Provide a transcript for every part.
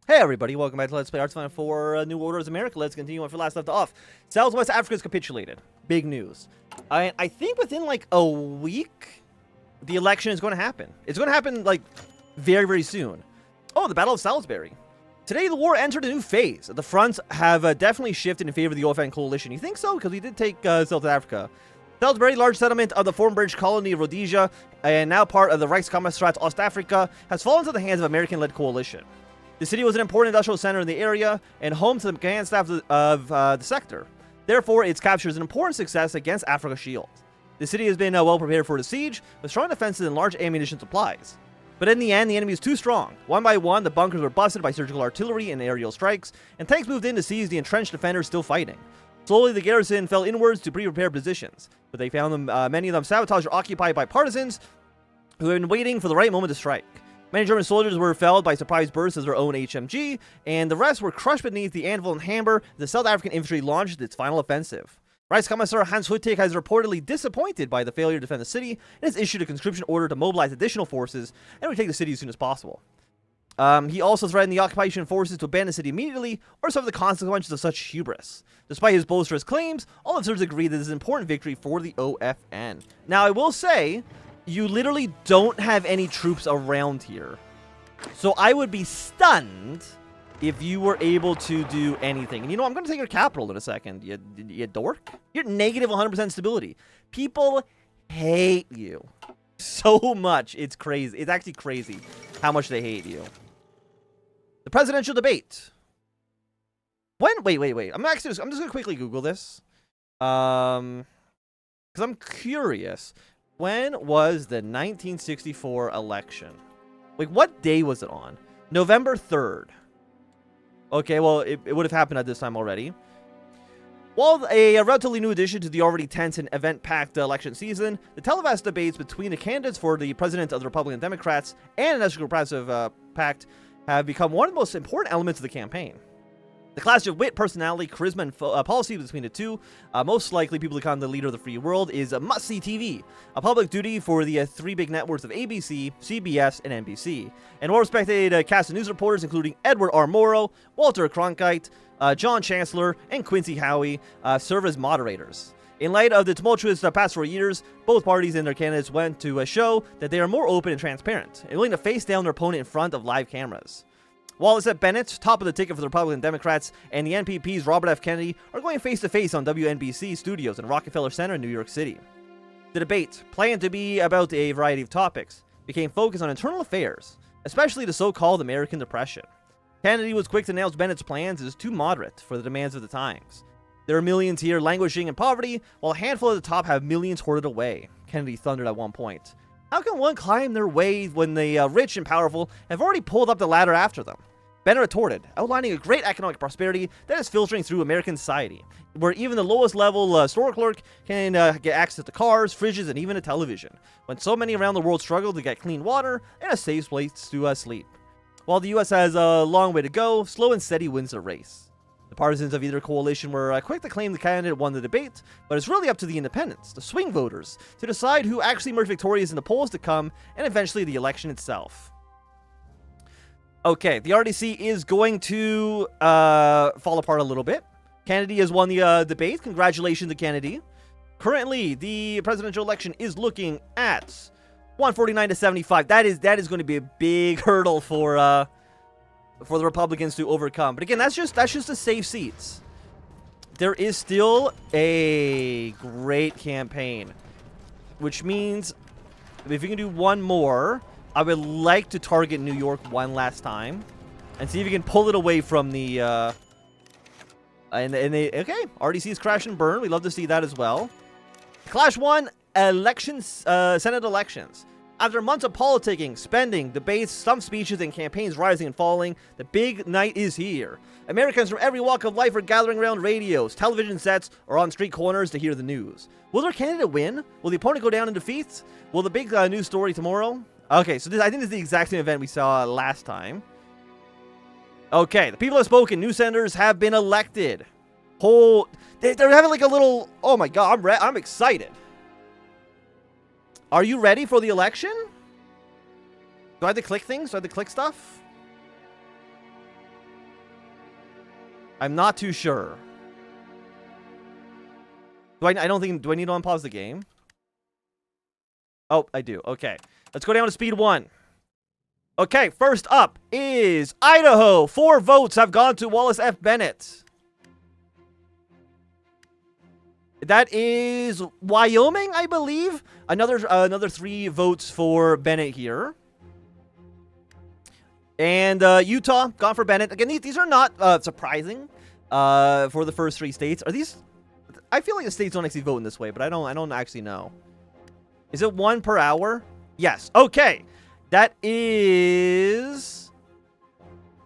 Hey everybody, welcome back to Let's Play Hearts of Iron 4 New Order of America. Let's continue on for last left off. Southwest Africa's capitulated. Big news. I think within like a week, the election is going to happen. It's going to happen like very, very soon. Oh, the Battle of Salisbury. Today the war entered a new phase. The fronts have definitely shifted in favor of the OFN coalition. You think so? Because we did take South Africa. Salisbury, large settlement of the former British colony of Rhodesia, and now part of the Rijkscommissariat Ostafrika, has fallen into the hands of American-led coalition. The city was an important industrial center in the area and home to the command staff of the sector. Therefore, its capture is an important success against Africa's shield. The city has been well prepared for the siege, with strong defenses and large ammunition supplies. But in the end, the enemy was too strong. One by one, the bunkers were busted by surgical artillery and aerial strikes, and tanks moved in to seize the entrenched defenders still fighting. Slowly, the garrison fell inwards to pre-prepared positions, but they found them, many of them sabotaged or occupied by partisans who had been waiting for the right moment to strike. Many German soldiers were felled by surprise bursts of their own HMG, and the rest were crushed beneath the anvil and hammer as the South African infantry launched its final offensive. Reichskommissar Hans Hüttig has reportedly disappointed by the failure to defend the city and has issued a conscription order to mobilize additional forces and retake the city as soon as possible. He also threatened the occupation forces to abandon the city immediately or suffer the consequences of such hubris. Despite his boisterous claims, all observers agree that this is an important victory for the OFN. Now, I will say, you literally don't have any troops around here. So I would be stunned if you were able to do anything. And you know, I'm going to take your capital in a second, you dork. You're negative 100% stability. People hate you so much. It's crazy. It's actually crazy how much they hate you. The presidential debate. Wait. I'm just going to quickly Google this. Because I'm curious. When was the 1964 election? Like, what day was it on? November 3rd. Okay, well, it would have happened at this time already. While a relatively new addition to the already tense and event-packed election season, the televised debates between the candidates for the president of the Republican Democrats and the National Progressive Pact have become one of the most important elements of the campaign. The clash of wit, personality, charisma, and policy between the two, most likely people to become the leader of the free world, is a must-see TV, a public duty for the three big networks of ABC, CBS, and NBC. And well-respected cast of news reporters, including Edward R. Morrow, Walter Cronkite, John Chancellor, and Quincy Howie, serve as moderators. In light of the tumultuous past 4 years, both parties and their candidates went to show that they are more open and transparent, and willing to face down their opponent in front of live cameras. Wallace F. Bennett, top of the ticket for the Republican Democrats, and the NPP's Robert F. Kennedy are going face-to-face on WNBC studios in Rockefeller Center in New York City. The debate, planned to be about a variety of topics, became focused on internal affairs, especially the so-called American Depression. Kennedy was quick to announce Bennett's plans as too moderate for the demands of the times. There are millions here languishing in poverty, while a handful at the top have millions hoarded away, Kennedy thundered at one point. How can one climb their way when the rich and powerful have already pulled up the ladder after them? Bennett retorted, outlining a great economic prosperity that is filtering through American society, where even the lowest level store clerk can get access to cars, fridges, and even a television, when so many around the world struggle to get clean water and a safe place to sleep. While the U.S. has a long way to go, slow and steady wins the race. The partisans of either coalition were quick to claim the candidate won the debate, but it's really up to the independents, the swing voters, to decide who actually emerged victorious in the polls to come, and eventually the election itself. Okay, the RDC is going to fall apart a little bit. Kennedy has won the debate. Congratulations to Kennedy. Currently, the presidential election is looking at 149 to 75. That is going to be a big hurdle for the Republicans to overcome. But again, that's just the safe seats. There is still a great campaign, which means if you can do one more, I would like to target New York one last time and see if you can pull it away from the okay, RDC's crash and burn. We love to see that as well. Clash 1, elections, Senate elections. After months of politicking, spending, debates, stump speeches, and campaigns rising and falling, the big night is here. Americans from every walk of life are gathering around radios, television sets, or on street corners to hear the news. Will their candidate win? Will the opponent go down in defeat? Will the big news story tomorrow? Okay, so I think this is the exact same event we saw last time. Okay, the people have spoken. New senators have been elected. They're having like a little... Oh my god, I'm excited. Are you ready for the election? Do I have to click things? Do I have to click stuff? I'm not too sure. I don't think... Do I need to unpause the game? Oh, I do. Okay. Let's go down to speed 1. Okay, first up is Idaho. 4 votes have gone to Wallace F. Bennett. That is Wyoming, I believe. Another 3 votes for Bennett here. And Utah, gone for Bennett. Again, these are not surprising for the first 3 states. Are these... I feel like the states don't actually vote in this way, but I don't actually know. Is it 1 per hour? Yes. Okay. That is...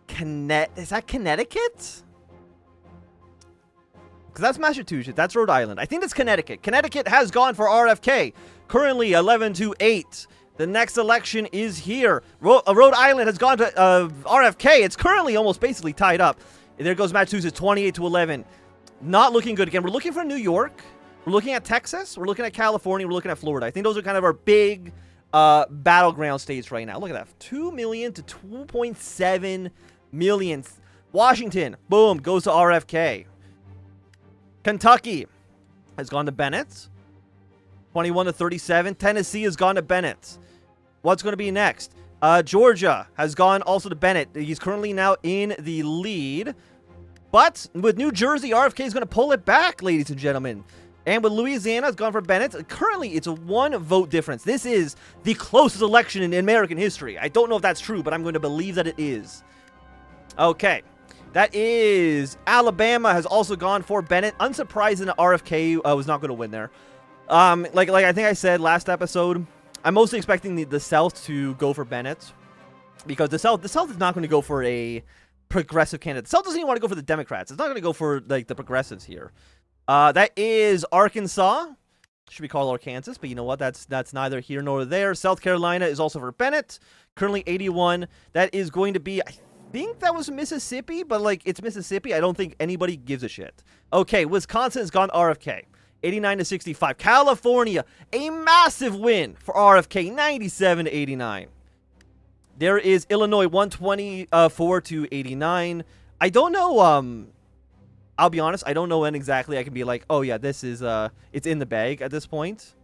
Is that Connecticut? Because that's Massachusetts. That's Rhode Island. I think that's Connecticut. Connecticut has gone for RFK. Currently 11-8. The next election is here. Rhode Island has gone to RFK. It's currently almost basically tied up. And there goes Massachusetts, 28-11. Not looking good. Again, we're looking for New York. We're looking at Texas. We're looking at California. We're looking at Florida. I think those are kind of our big battleground states right now. Look at that. 2 million to 2.7 million. Washington, boom, goes to RFK. Kentucky has gone to Bennett. 21-37. Tennessee has gone to Bennett. What's going to be next? Georgia has gone also to Bennett. He's currently now in the lead. But with New Jersey, RFK is going to pull it back, ladies and gentlemen. And with Louisiana, it's gone for Bennett. Currently, it's a 1 vote difference. This is the closest election in American history. I don't know if that's true, but I'm going to believe that it is. Okay. That is Alabama has also gone for Bennett. Unsurprising that RFK was not going to win there. Like I think I said last episode, I'm mostly expecting the South to go for Bennett. Because the South is not going to go for a progressive candidate. The South doesn't even want to go for the Democrats. It's not going to go for like the progressives here. That is Arkansas. Should be called Arkansas, but you know what? That's neither here nor there. South Carolina is also for Bennett. Currently 81. That is going to be, I think that was Mississippi, but like it's Mississippi. I don't think anybody gives a shit. Okay, Wisconsin has gone RFK. 89-65. California, a massive win for RFK. 97-89. There is Illinois, 124-89. I don't know, I'll be honest, I don't know when exactly I can be like, oh yeah, this is, it's in the bag at this point.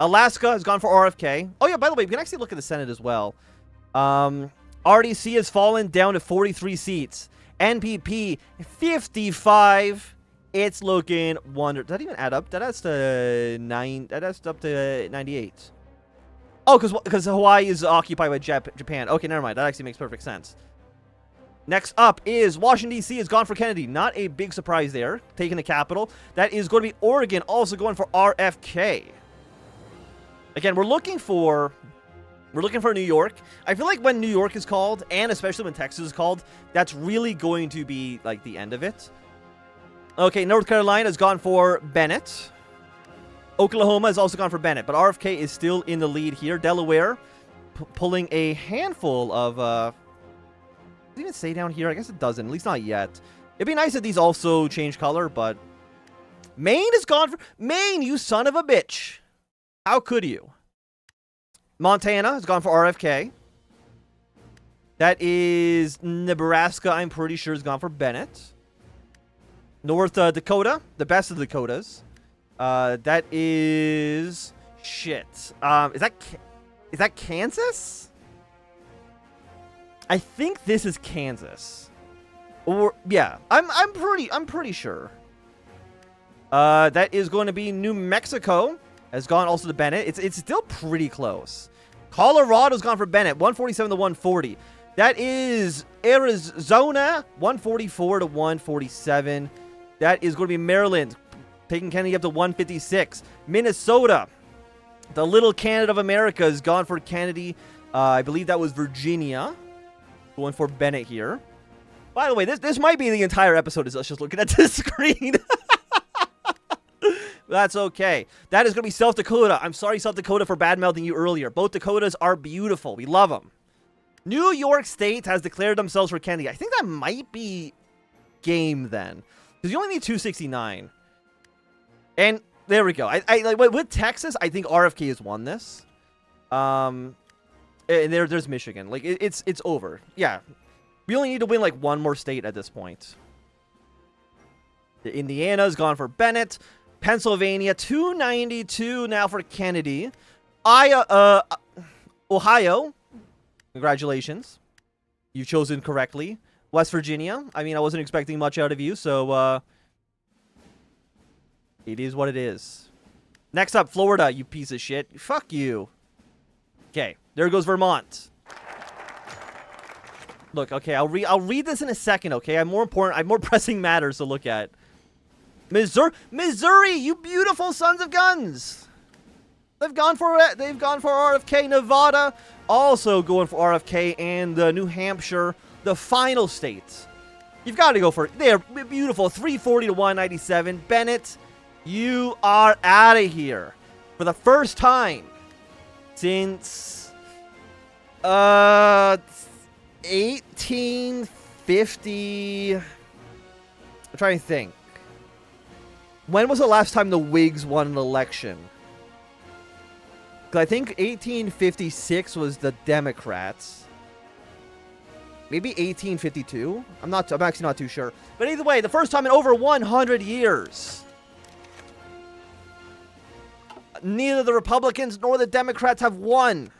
Alaska has gone for RFK. Oh yeah, by the way, we can actually look at the Senate as well. RDC has fallen down to 43 seats. NPP, 55. It's looking wonder. Does that even add up? That adds to 9. That adds up to 98. Oh, because Hawaii is occupied by Japan. Okay, never mind. That actually makes perfect sense. Next up is Washington, D.C. has gone for Kennedy. Not a big surprise there, taking the capital. That is going to be Oregon, also going for RFK. Again, we're looking for New York. I feel like when New York is called, and especially when Texas is called, that's really going to be like the end of it. Okay, North Carolina has gone for Bennett. Oklahoma has also gone for Bennett, but RFK is still in the lead here. Delaware pulling a handful of... does it even say down here? I guess it doesn't, at least not yet. It'd be nice if these also change color, but... Maine has gone for... Maine, you son of a bitch! How could you? Montana has gone for RFK. That is Nebraska, I'm pretty sure, has gone for Bennett. North Dakota, the best of the Dakotas. That is... Shit. Is that Kansas? I think this is Kansas. Or, yeah. I'm pretty sure. That is going to be New Mexico. Has gone also to Bennett. It's still pretty close. Colorado's gone for Bennett. 147-140. That is Arizona. 144-147. That is going to be Maryland. Taking Kennedy up to 156. Minnesota. The little Canada of America has gone for Kennedy. I believe that was Virginia. Going for Bennett here. By the way, this might be the entire episode is us just looking at this screen. That's okay. That is going to be South Dakota. I'm sorry, South Dakota, for bad-mouthing you earlier. Both Dakotas are beautiful. We love them. New York State has declared themselves for Kennedy. I think that might be game then. Because you only need 269. And there we go. I like with Texas, I think RFK has won this. And there's Michigan. Like it's over. Yeah. We only need to win like one more state at this point. Indiana's gone for Bennett. Pennsylvania, 292 now for Kennedy. Ohio, congratulations. You've chosen correctly. West Virginia, I mean, I wasn't expecting much out of you, so it is what it is. Next up, Florida, you piece of shit. Fuck you. Okay, there goes Vermont. Look, okay, I'll read this in a second, okay? I have more pressing matters to look at. Missouri, you beautiful sons of guns. They've gone for RFK. Nevada also going for RFK, and New Hampshire, the final state. You've got to go for it. They're beautiful. 340 to 197. Bennett, you are out of here for the first time since 1850. I'm trying to think. When was the last time the Whigs won an election? Because I think 1856 was the Democrats. Maybe 1852? I'm actually not too sure. But either way, the first time in over 100 years. Neither the Republicans nor the Democrats have won.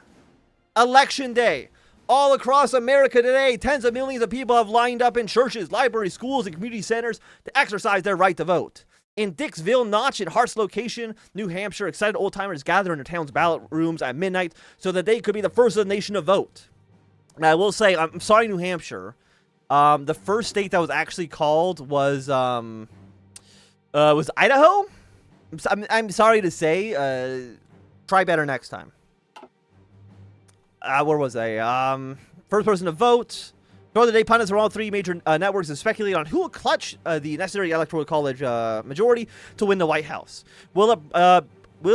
Election day. All across America today, tens of millions of people have lined up in churches, libraries, schools, and community centers to exercise their right to vote. In Dixville, Notch, and Hart's location, New Hampshire, excited old-timers gather in the town's ballot rooms at midnight so that they could be the first of the nation to vote. Now, I will say, I'm sorry, New Hampshire. The first state that was actually called was Idaho? I'm sorry to say. Try better next time. Where was I? First person to vote. Throughout the day, pundits from all three major networks have speculated on who will clutch the necessary electoral college majority to win the White House. Will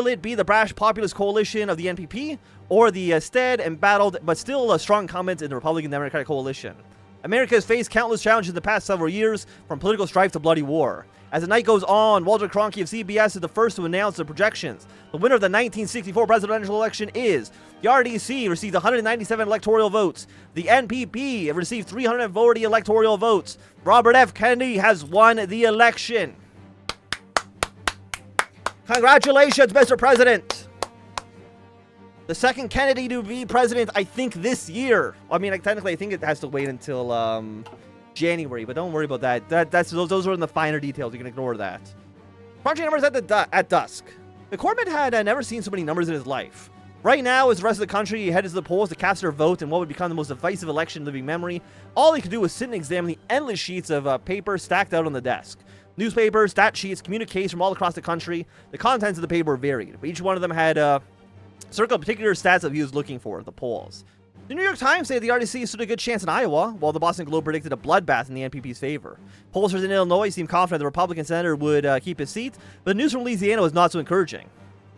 it be the brash populist coalition of the NPP or the stead and battled but still strong incumbents in the Republican Democratic coalition? America has faced countless challenges in the past several years, from political strife to bloody war. As the night goes on, Walter Cronkite of CBS is the first to announce the projections. The winner of the 1964 presidential election is the RDC received 197 electoral votes. The NPP received 340 electoral votes. Robert F. Kennedy has won the election. Congratulations, Mr. President. The second Kennedy to be president, I think, this year. I mean, technically, I think it has to wait until January, but don't worry about that. Those are in the finer details. You can ignore that. Crunching numbers at dusk. McCormick had never seen so many numbers in his life. Right now, as the rest of the country heads to the polls to cast their vote in what would become the most divisive election in living memory, all he could do was sit and examine the endless sheets of paper stacked out on the desk. Newspapers, stat sheets, communiques from all across the country. The contents of the paper varied, but each one of them had circled particular stats that he was looking for at the polls. The New York Times said the RDC stood a good chance in Iowa, while the Boston Globe predicted a bloodbath in the NPP's favor. Pollsters in Illinois seemed confident the Republican senator would keep his seat, but the news from Louisiana was not so encouraging.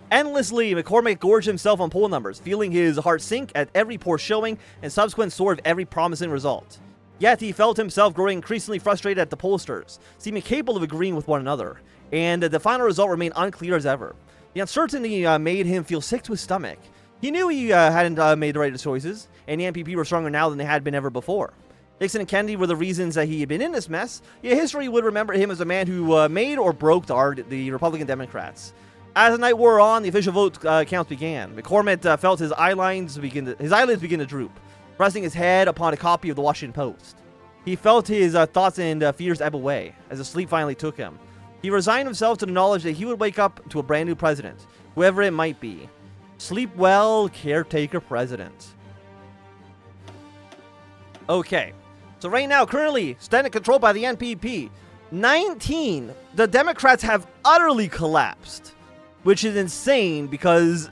Endlessly, McCormick gorged himself on poll numbers, feeling his heart sink at every poor showing and subsequent soar of every promising result. Yet he felt himself growing increasingly frustrated at the pollsters, seeming capable of agreeing with one another, and the final result remained unclear as ever. The uncertainty made him feel sick to his stomach. He knew he hadn't made the right choices, and the NPP were stronger now than they had been ever before. Nixon and Kennedy were the reasons that he had been in this mess, yet history would remember him as a man who made or broke the Republican Democrats. As the night wore on, the official vote counts began. McCormick felt his eyelids begin to droop, resting his head upon a copy of the Washington Post. He felt his thoughts and fears ebb away as the sleep finally took him. He resigned himself to the knowledge that he would wake up to a brand new president, whoever it might be. Sleep well, caretaker president. Okay, so right now, currently, Senate controlled by the NPP. 19, the Democrats have utterly collapsed, which is insane because,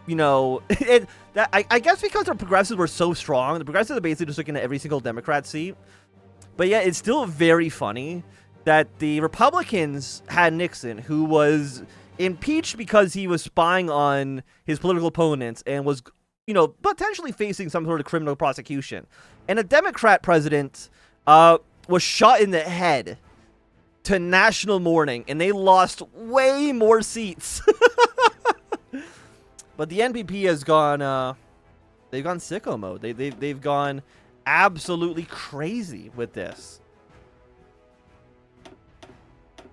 you know, I guess because the progressives were so strong, the progressives are basically just looking at every single Democrat seat. But yeah, it's still very funny that the Republicans had Nixon, who was impeached because he was spying on his political opponents and was, you know, potentially facing some sort of criminal prosecution. And a Democrat president was shot in the head to national mourning, and they lost way more seats. But the NPP has gone, they've gone sicko mode. They've gone absolutely crazy with this.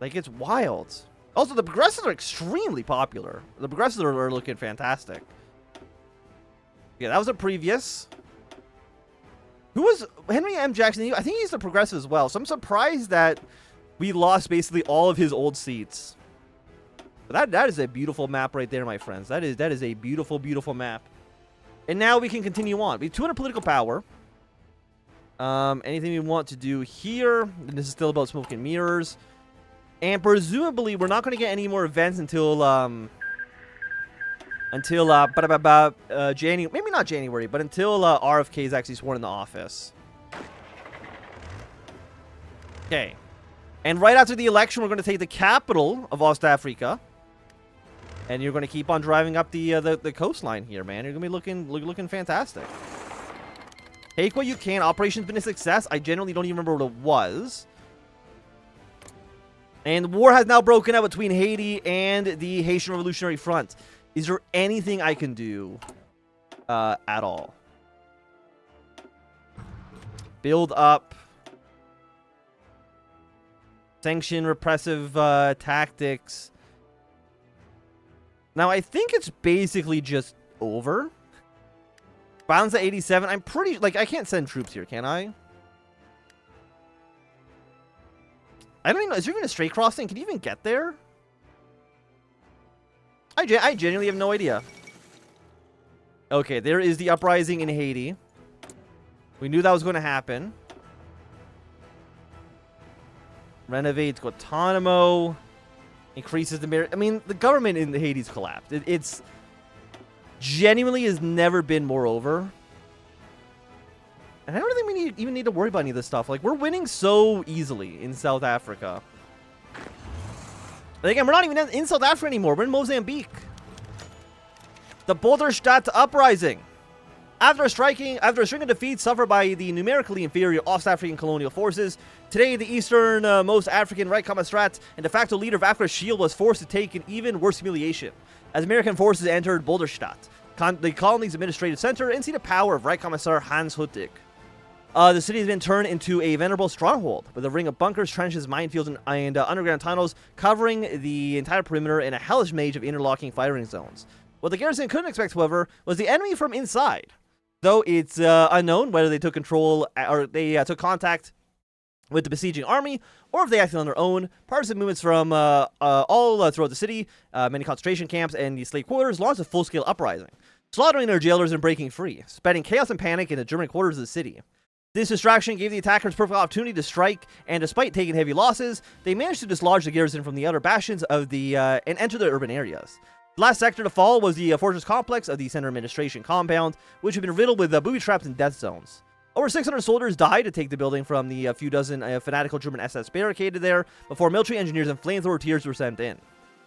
Like, it's wild. Also, the progressives are extremely popular. The progressives are looking fantastic. Yeah, that was a previous. Who was Henry M. Jackson? I think he's the progressive as well. So I'm surprised that we lost basically all of his old seats. But that is a beautiful map right there, my friends. That is a beautiful, beautiful map. And now we can continue on. We have 200 political power. Anything we want to do here? And this is still about smoke and mirrors. And presumably, we're not going to get any more events until January. Maybe not January, but until RFK is actually sworn into office. Okay. And right after the election, we're going to take the capital of West Africa. And you're going to keep on driving up the coastline here, man. You're going to be looking fantastic. Take what you can. Operation's been a success. I generally don't even remember what it was. And war has now broken out between Haiti and the Haitian Revolutionary Front. Is there anything I can do at all? Build up. Sanction repressive tactics. Now, I think it's basically just over. Balance at 87. I'm pretty... Like, I can't send troops here, can I? I don't even know. Is there even a straight crossing? Can you even get there? I genuinely have no idea. Okay, there is the uprising in Haiti. We knew that was going to happen. Renovates Guantanamo. Increases the merit. I mean, the government in Haiti's collapsed. It's genuinely has never been more over. And I don't think we even need to worry about any of this stuff. Like, we're winning so easily in South Africa. But again, we're not even in South Africa anymore. We're in Mozambique. The Boulder uprising. After a string of defeats suffered by the numerically inferior West African colonial forces, today the easternmost African right Strat and de facto leader of Africa's Shield was forced to take an even worse humiliation as American forces entered Boulderstadt, the colony's administrative center, and see the power of Right Commissar Hans Huttig. The city has been turned into a venerable stronghold, with a ring of bunkers, trenches, minefields, and underground tunnels covering the entire perimeter in a hellish maze of interlocking firing zones. What the garrison couldn't expect, however, was the enemy from inside, though it's unknown whether they took control or they took contact with the besieging army, or if they acted on their own. Partisan movements from all throughout the city, many concentration camps, and the slave quarters launched a full-scale uprising, slaughtering their jailers and breaking free, spreading chaos and panic in the German quarters of the city. This distraction gave the attackers perfect opportunity to strike, and despite taking heavy losses, they managed to dislodge the garrison from the outer bastions of the and enter the urban areas. The last sector to fall was the fortress complex of the center administration compound, which had been riddled with booby traps and death zones. Over 600 soldiers died to take the building from the few dozen fanatical German SS barricaded there before military engineers and flamethrower tiers were sent in.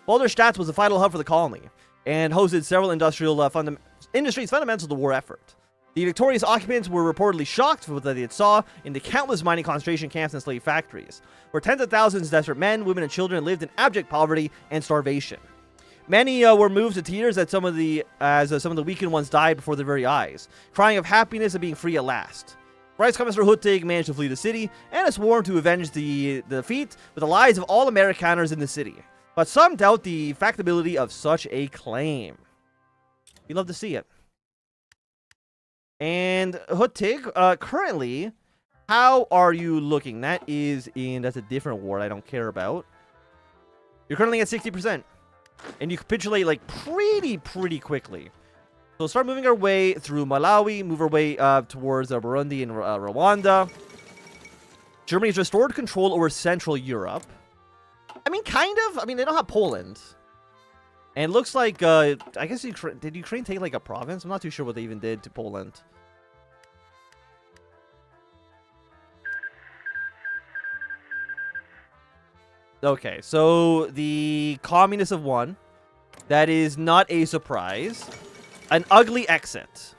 Boulderstadt was the vital hub for the colony and hosted several industries fundamental to the war effort. The victorious occupants were reportedly shocked with what they saw in the countless mining concentration camps and slave factories, where tens of thousands of desperate men, women, and children lived in abject poverty and starvation. Many were moved to tears as some of the weakened ones died before their very eyes, crying of happiness of being free at last. Vice Commissar Huttig managed to flee the city and has sworn to avenge the defeat with the lives of all Amerikaners in the city. But some doubt the factability of such a claim. We'd love to see it. And Huttig, currently, how are you looking? That's a different war I don't care about. You're currently at 60%. And you capitulate, like, pretty quickly. So we'll start moving our way through Malawi, move our way towards Burundi and Rwanda. Germany's restored control over Central Europe. I mean, kind of. I mean, they don't have Poland. And it looks like, I guess, did Ukraine take, like, a province? I'm not too sure what they even did to Poland. Okay, so the communists have won. That is not a surprise. An ugly exit.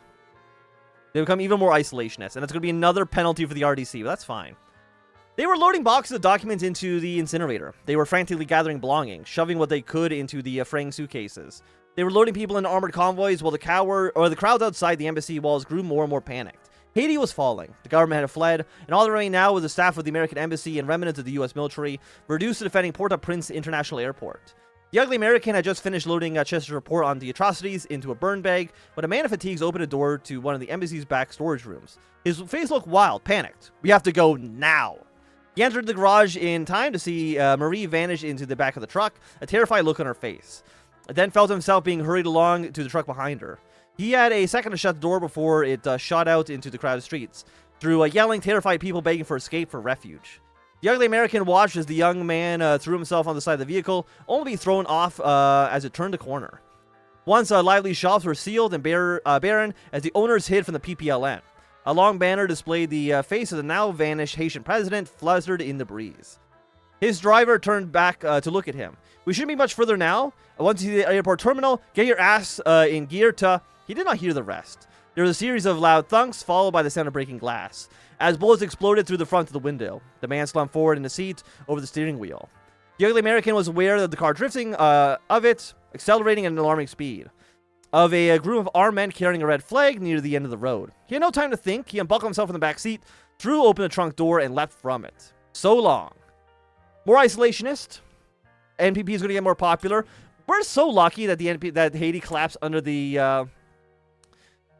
They become even more isolationist, and that's going to be another penalty for the RDC, but that's fine. They were loading boxes of documents into the incinerator. They were frantically gathering belongings, shoving what they could into the fraying suitcases. They were loading people into armored convoys while the crowds outside the embassy walls grew more and more panicked. Haiti was falling. The government had fled, and all that remained now was the staff of the American embassy and remnants of the U.S. military, reduced to defending Port-au-Prince International Airport. The ugly American had just finished loading Chester's report on the atrocities into a burn bag when a man of fatigues opened a door to one of the embassy's back storage rooms. His face looked wild, panicked. "We have to go now." He entered the garage in time to see Marie vanish into the back of the truck, a terrified look on her face. Then felt himself being hurried along to the truck behind her. He had a second to shut the door before it shot out into the crowded streets, through yelling, terrified people begging for escape for refuge. The ugly American watched as the young man threw himself on the side of the vehicle, only to be thrown off as it turned a corner. Once lively shops were sealed and barren as the owners hid from the PPLN. A long banner displayed the face of the now vanished Haitian president, fluttered in the breeze. His driver turned back to look at him. "We shouldn't be much further now. Once you see the airport terminal, get your ass in gear to..." He did not hear the rest. There was a series of loud thunks, followed by the sound of breaking glass, as bullets exploded through the front of the window. The man slumped forward in the seat over the steering wheel. The ugly American was aware of the car drifting of it, accelerating at an alarming speed. Of a group of armed men carrying a red flag near the end of the road. He had no time to think. He unbuckled himself from the back seat, threw open the trunk door, and leapt from it. So long. More isolationist. NPP is going to get more popular. We're so lucky that that Haiti collapsed under the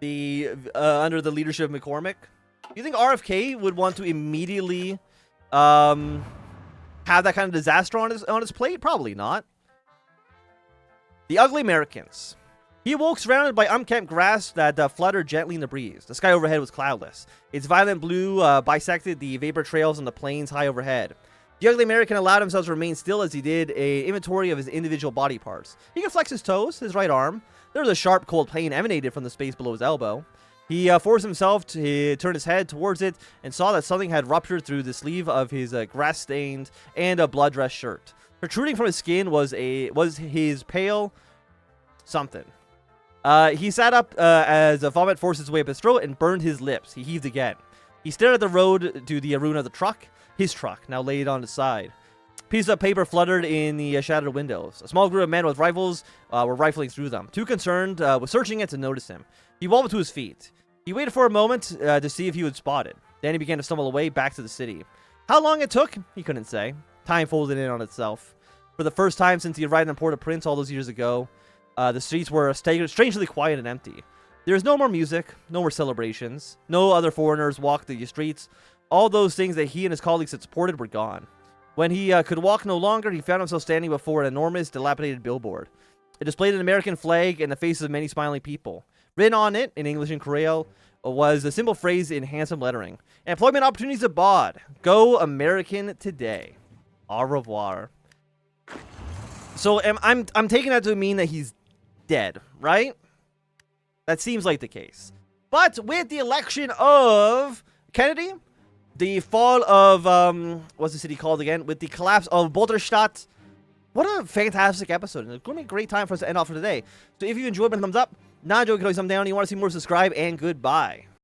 leadership of McCormick. Do you think RFK would want to immediately have that kind of disaster on his plate? Probably not. The ugly Americans. He awoke surrounded by unkempt grass that fluttered gently in the breeze. The sky overhead was cloudless. Its violent blue bisected the vapor trails on the plains high overhead. The ugly American allowed himself to remain still as he did an inventory of his individual body parts. He could flex his toes, his right arm. There was a sharp, cold pain emanated from the space below his elbow. He forced himself to turn his head towards it and saw that something had ruptured through the sleeve of his grass-stained and blood-dressed shirt. Protruding from his skin was his pale something. He sat up as a vomit forced its way up his throat and burned his lips. He heaved again. He stared at the road to the ruin of the truck. His truck, now laid on its side. Pieces of paper fluttered in the shattered windows. A small group of men with rifles were rifling through them. Too concerned with searching it to notice him. He wobbled to his feet. He waited for a moment to see if he would spot it. Then he began to stumble away back to the city. How long it took, he couldn't say. Time folded in on itself. For the first time since he arrived in Port-au-Prince all those years ago, the streets were strangely quiet and empty. There was no more music, no more celebrations. No other foreigners walked the streets. All those things that he and his colleagues had supported were gone. When he could walk no longer, he found himself standing before an enormous, dilapidated billboard. It displayed an American flag and the faces of many smiling people. Written on it, in English and Creole, was a simple phrase in handsome lettering. Employment opportunities abroad. Go American today. Au revoir. So I'm taking that to mean that he's dead, right? That seems like the case. But with the election of Kennedy, the fall of, what's the city called again? With the collapse of Boulder, what a fantastic episode. And it's going to be a great time for us to end off for today. So if you enjoyed, thumbs up. Not enjoyed, thumbs down. You want to see more, subscribe, and goodbye.